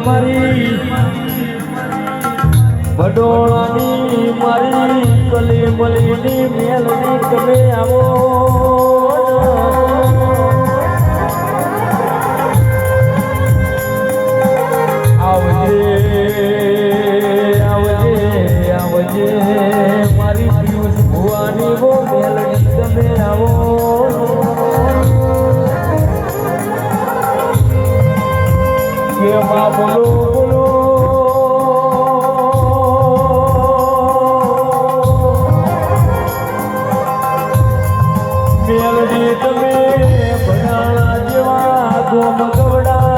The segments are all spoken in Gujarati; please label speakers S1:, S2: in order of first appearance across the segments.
S1: મારી વડોળાની મારી કલી મલીની મેલની તમે આવો આવજે મારી પિયુષ ભુવાની વો મેલની તમે આવો કે માં બોલો બોલો મેલડી તમે ભણાણા જેવા ગોમ ગવડાયા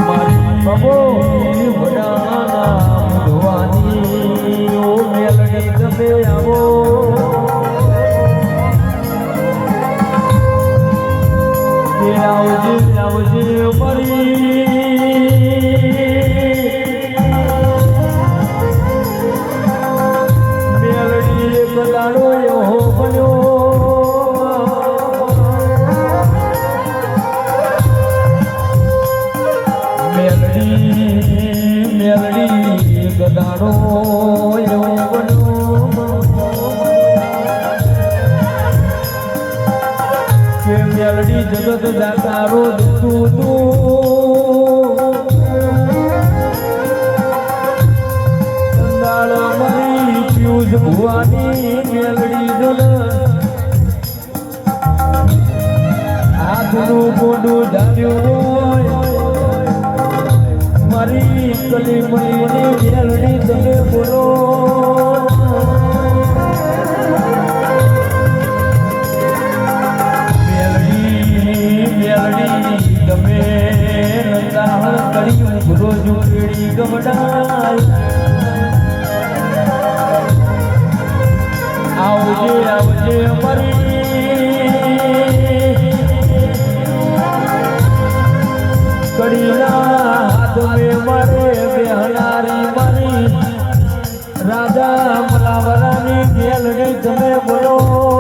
S1: મારી બાબો ભણાણા ધોવાની ઓ મેલડી તમે આવો આવજે મારી મેલડી એક દાડો એવો બન્યો મેલડી એક દાડો એવો બન્યો કે મેલડી જગત દાતારો તું ચંદાળ મારી પિયુષ ભુવાની મેલડી જન હાથનું ગોડું ધાર્યું હોય મારી કલી મલીની મેલડી તમે બોલો તમે નંદાહળ કર્યું ગુરો જોડી ગવડાય આવજે મારી કડીના હાથ મે મારે બેહનારી મારી રાજા મલાવરાની મેલડી તમે બોલો